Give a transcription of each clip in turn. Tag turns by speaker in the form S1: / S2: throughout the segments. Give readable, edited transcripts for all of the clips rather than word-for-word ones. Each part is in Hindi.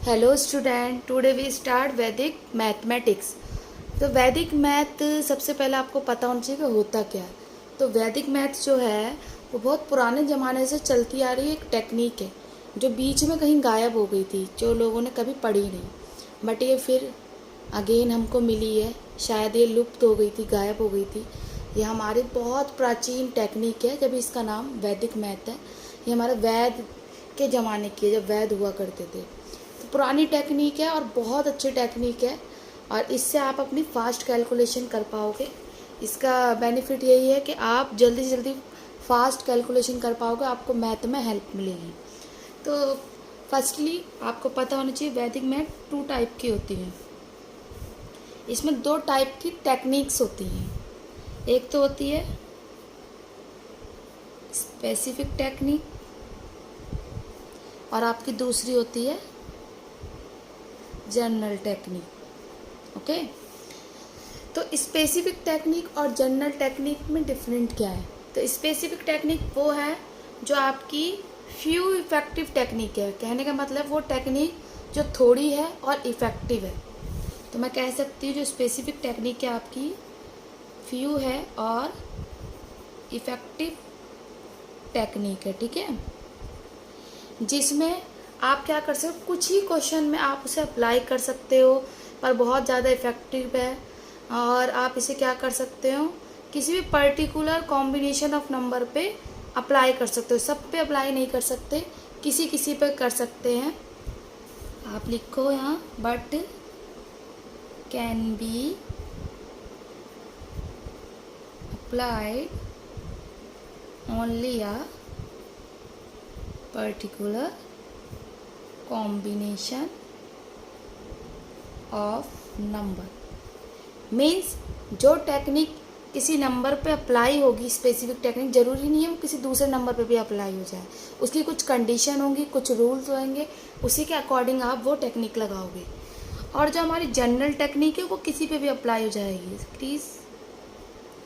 S1: Hello student, today we start Vedic mathematics. तो वैदिक मैथ सबसे पहले आपको पता होना चाहिए कि होता क्या है। तो वैदिक मैथ जो है वो बहुत पुराने ज़माने से चलती आ रही एक टेक्निक है जो बीच में कहीं गायब हो गई थी, जो लोगों ने कभी पढ़ी नहीं। बट ये फिर अगेन हमको मिली है। शायद ये लुप्त हो गई थी, गायब हो गई थी। ये हमारी बहुत प्राचीन टेक्निक है, जब इसका नाम वैदिक मैथ है। ये हमारे वैद के ज़माने की है, जब वैद हुआ करते थे। तो पुरानी टेक्निक है और बहुत अच्छी टेक्निक है, और इससे आप अपनी फास्ट कैलकुलेशन कर पाओगे। इसका बेनिफिट यही है कि आप जल्दी से जल्दी फास्ट कैलकुलेशन कर पाओगे, आपको मैथ में हेल्प मिलेगी। तो फर्स्टली आपको पता होना चाहिए वैदिक मैथ 2 टाइप की होती है। इसमें 2 टाइप की टेक्निक्स होती हैं। एक तो होती है स्पेसिफिक टेक्निक और आपकी दूसरी होती है जनरल टेक्निक। ओके, तो स्पेसिफिक टेक्निक और जनरल टेक्निक में डिफरेंट क्या है? तो स्पेसिफिक टेक्निक वो है जो आपकी फ्यू इफेक्टिव टेक्निक है। कहने का मतलब वो टेक्निक जो थोड़ी है और इफ़ेक्टिव है। तो मैं कह सकती हूँ जो स्पेसिफिक टेक्निक है आपकी फ्यू है और इफ़ेक्टिव टेक्निक है। ठीक है, जिसमें आप क्या कर सकते हो, कुछ ही क्वेश्चन में आप उसे अप्लाई कर सकते हो, पर बहुत ज़्यादा इफ़ेक्टिव है। और आप इसे क्या कर सकते हो, किसी भी पर्टिकुलर कॉम्बिनेशन ऑफ नंबर पे अप्लाई कर सकते हो। सब पे अप्लाई नहीं कर सकते, किसी किसी पे कर सकते हैं। आप लिखो यहाँ, but can be applied only a particular combination of number. Means जो टेक्निक किसी नंबर पे अप्लाई होगी, स्पेसिफिक टेक्निक, ज़रूरी नहीं है वो किसी दूसरे नंबर पे भी अप्लाई हो जाए। उसकी कुछ कंडीशन होंगी, कुछ रूल्स होंगे, उसी के अकॉर्डिंग आप वो टेक्निक लगाओगे। और जो हमारी जनरल टेक्निक है वो किसी पे भी अप्लाई हो जाएगी। क्रीज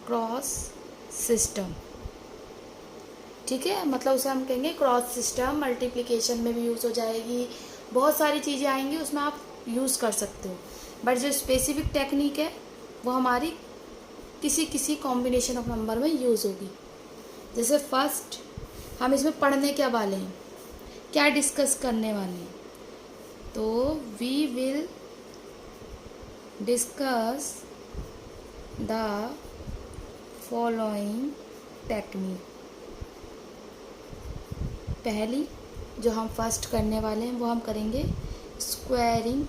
S1: क्रॉस सिस्टम, ठीक है, मतलब उसे हम कहेंगे क्रॉस सिस्टम। मल्टीप्लिकेशन में भी यूज़ हो जाएगी, बहुत सारी चीज़ें आएंगी उसमें आप यूज़ कर सकते हो। बट जो स्पेसिफिक टेक्निक है वो हमारी किसी किसी कॉम्बिनेशन ऑफ नंबर में यूज़ होगी। जैसे फर्स्ट हम इसमें पढ़ने क्या वाले हैं, क्या डिस्कस करने वाले हैं, तो we will discuss the following technique. पहली जो हम फर्स्ट करने वाले हैं वो हम करेंगे squaring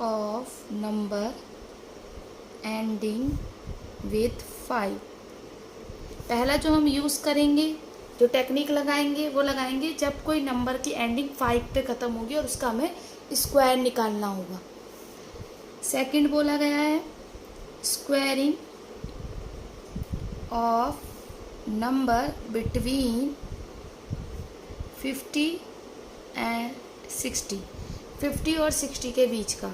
S1: of number ending with 5। पहला जो हम यूज़ करेंगे, जो टेक्निक लगाएंगे, वो लगाएंगे जब कोई नंबर की एंडिंग 5 पे ख़त्म होगी और उसका हमें स्क्वायर निकालना होगा। सेकंड बोला गया है squaring of number between 50 and 60। 50 और 60 के बीच का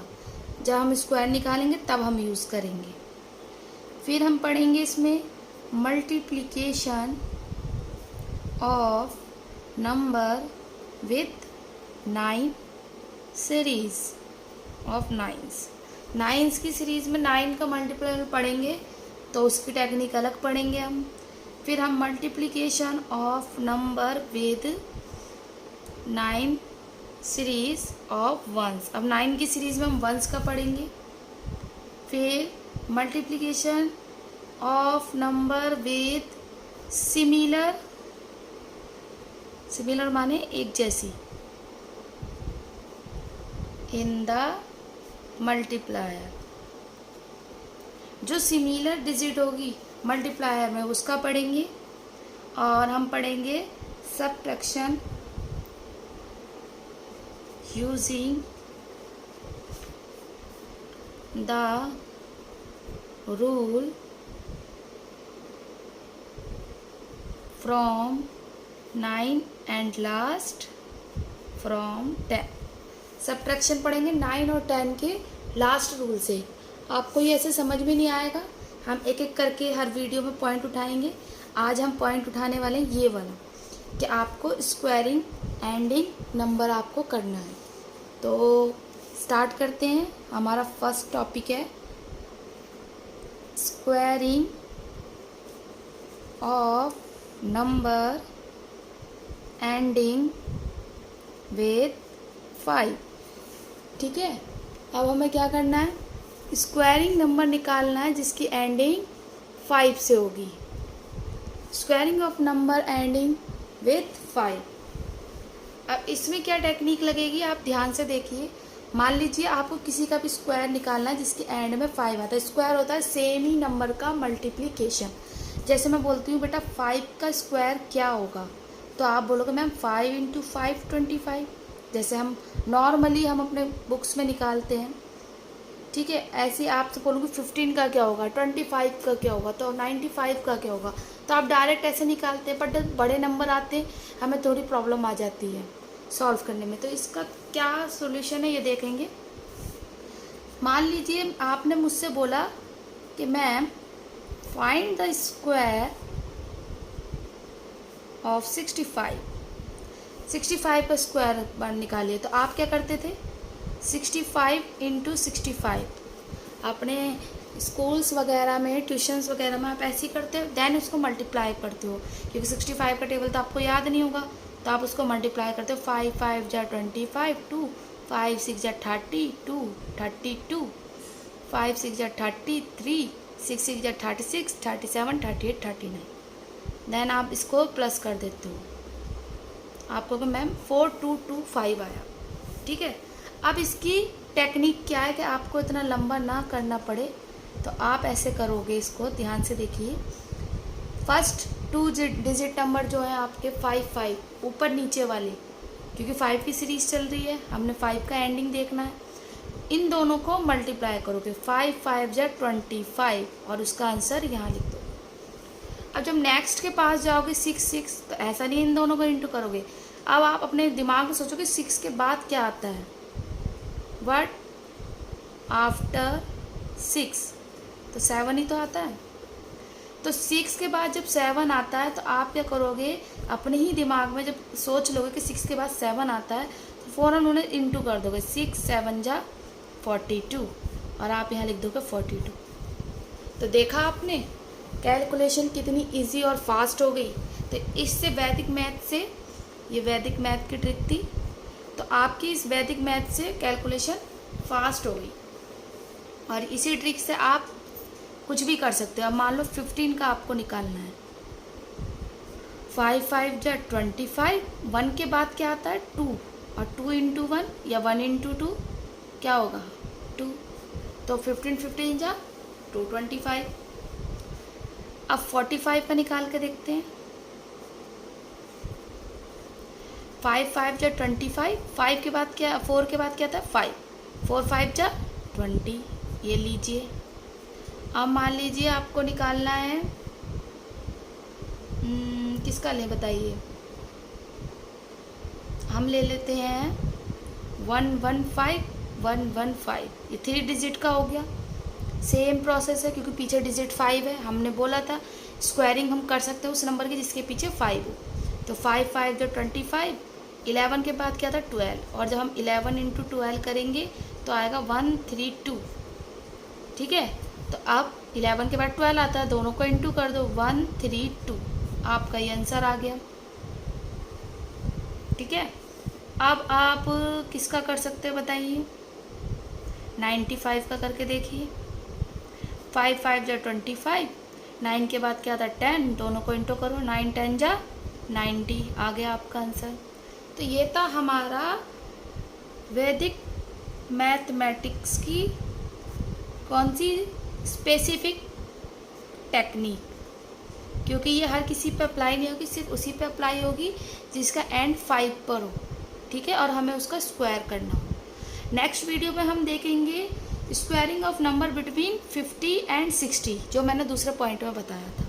S1: जब हम स्क्वायर निकालेंगे तब हम यूज़ करेंगे। फिर हम पढ़ेंगे इसमें multiplication of number with 9 series of nines. Nines की सीरीज़ में 9 का मल्टीप्लाई पढ़ेंगे तो उसकी टेक्निक अलग पढ़ेंगे हम। फिर हम multiplication of number with 9 series of ones. अब 9 की सीरीज़ में हम वंस का पढ़ेंगे। फिर multiplication of number with similar, similar माने एक जैसी, इन द मल्टीप्लायर। जो सिमिलर डिजिट होगी मल्टीप्लायर में उसका पढ़ेंगे। और हम पढ़ेंगे subtraction using the rule from 9 and last from 10। Subtraction पढ़ेंगे 9 और 10 के लास्ट रूल से। आपको ये ऐसे समझ में नहीं आएगा, हम एक एक करके हर वीडियो में पॉइंट उठाएंगे। आज हम पॉइंट उठाने वाले हैं ये वाला, कि आपको स्क्वायरिंग एंडिंग नंबर आपको करना है। तो स्टार्ट करते हैं। हमारा फर्स्ट टॉपिक है squaring of number ending with 5। ठीक है, अब हमें क्या करना है, स्क्वायरिंग नंबर निकालना है जिसकी एंडिंग 5 से होगी। Squaring of number ending with 5। अब इसमें क्या टेक्निक लगेगी, आप ध्यान से देखिए। मान लीजिए आपको किसी का भी स्क्वायर निकालना है जिसकी एंड में 5 आता है। स्क्वायर होता है सेम ही नंबर का मल्टीप्लिकेशन। जैसे मैं बोलती हूँ बेटा 5 का स्क्वायर क्या होगा, तो आप बोलोगे मैम 5 इंटू 5 25। जैसे हम नॉर्मली हम अपने बुक्स में निकालते हैं, ठीक है। ऐसे ही आपसे बोलूँगी 15 का क्या होगा, 25 का क्या होगा, तो 95 का क्या होगा। तो आप डायरेक्ट ऐसे निकालते हैं, बट बड़े नंबर आते हैं हमें थोड़ी प्रॉब्लम आ जाती है सॉल्व करने में। तो इसका क्या सॉल्यूशन है ये देखेंगे। मान लीजिए आपने मुझसे बोला कि ma'am find the square of 65। 65 का स्क्वायर निकालिए। तो आप क्या करते थे, 65 इंटू 65। अपने स्कूल्स वगैरह में, ट्यूशन्स वगैरह में आप ऐसे ही करते हो, देन उसको मल्टीप्लाई करते हो, क्योंकि 65 का टेबल तो आपको याद नहीं होगा, तो आप उसको मल्टीप्लाई करते हो। 5 5 जा 25, 2 5 6 जा 32, 32 5 6 जा 33, 6 6 जा 36, 37 38 39। देन आप इसको प्लस कर देते हो, आपको मैम 4225 आया। ठीक है, अब इसकी टेक्निक क्या है कि आपको इतना लंबा ना करना पड़े, तो आप ऐसे करोगे। इसको ध्यान से देखिए। फर्स्ट 2 डिजिट नंबर जो है आपके 5 5 ऊपर नीचे वाले, क्योंकि 5 की सीरीज चल रही है, हमने 5 का एंडिंग देखना है। इन दोनों को मल्टीप्लाई करोगे, 5 5 जा 25 और उसका आंसर यहाँ लिख दो। अब जब नेक्स्ट के पास जाओगे 6 6, तो ऐसा नहीं इन दोनों को इंटू करोगे। अब आप अपने दिमाग में सोचोगे 6 के बाद क्या आता है, व्हाट आफ्टर 6, तो 7 ही तो आता है। तो 6 के बाद जब 7 आता है, तो आप क्या करोगे, अपने ही दिमाग में जब सोच लोगे कि 6 के बाद 7 आता है, तो फ़ौरन उन्हें इंटू कर दोगे। 6 7 जा 42 और आप यहाँ लिख दोगे 42। तो देखा आपने कैलकुलेशन कितनी इजी और फास्ट हो गई। तो इससे वैदिक मैथ से, ये वैदिक मैथ की ट्रिक थी, तो आपकी इस वैदिक मैथ से कैलकुलेशन फास्ट हो गई। और इसी ट्रिक से आप कुछ भी कर सकते हो। अब मान लो 15 का आपको निकालना है, 5 5 जा 25, 1 के बाद क्या आता है 2, और 2 इंटू 1 या 1 इंटू 2 क्या होगा 2, तो 15 15 जा 225। अब 45 का निकाल के देखते हैं। 5 5 जा 25, 5 के बाद क्या, 4 के बाद क्या था 5, 4 5 जा 20, ये लीजिए। अब मान लीजिए आपको निकालना है किसका लें बताइए, हम ले लेते हैं 115 115, ये 3 डिजिट का हो गया। सेम प्रोसेस है, क्योंकि पीछे डिजिट 5 है। हमने बोला था स्क्वायरिंग हम कर सकते हैं उस नंबर की जिसके पीछे 5 हो। तो 5 5 जो 25, 11 के बाद क्या था 12, और जब हम 11 इंटू 12 करेंगे तो आएगा 132। ठीक है, तो अब 11 के बाद 12 आता है, दोनों को इंटू कर दो, 132, आपका ये आंसर आ गया। ठीक है, अब आप किसका कर सकते हो बताइए, 95 का करके देखिए। 5 5 जा 25, 9 के बाद क्या था 10, दोनों को इंटू करो, 9 10 जा 90, आ गया आपका आंसर। तो ये था हमारा वैदिक मैथमेटिक्स की कौन सी स्पेसिफिक टेक्निक, क्योंकि ये हर किसी पे अप्लाई नहीं होगी, सिर्फ उसी पे अप्लाई होगी जिसका एंड 5 पर हो। ठीक है, और हमें उसका स्क्वायर करना हो। नेक्स्ट वीडियो में हम देखेंगे squaring of number between 50 and 60, जो मैंने दूसरे पॉइंट में बताया था।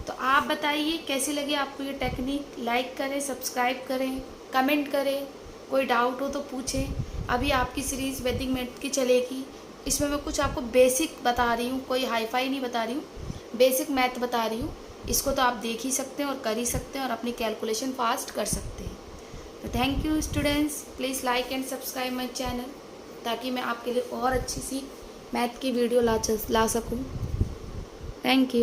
S1: तो आप बताइए कैसी लगी आपको ये टेक्निक। लाइक करें, सब्सक्राइब करें, कमेंट करें, कोई डाउट हो तो पूछें। अभी आपकी सीरीज़ वैदिक मैथ की चलेगी, इसमें मैं कुछ आपको बेसिक बता रही हूँ, कोई हाई फाई नहीं बता रही हूँ, बेसिक मैथ बता रही हूँ। इसको तो आप देख ही सकते हैं और कर ही सकते हैं और अपनी कैलकुलेशन फास्ट कर सकते हैं। तो thank you students, please like and subscribe my channel, ताकि मैं आपके लिए और अच्छी सी मैथ की वीडियो ला सकूँ। Thank you.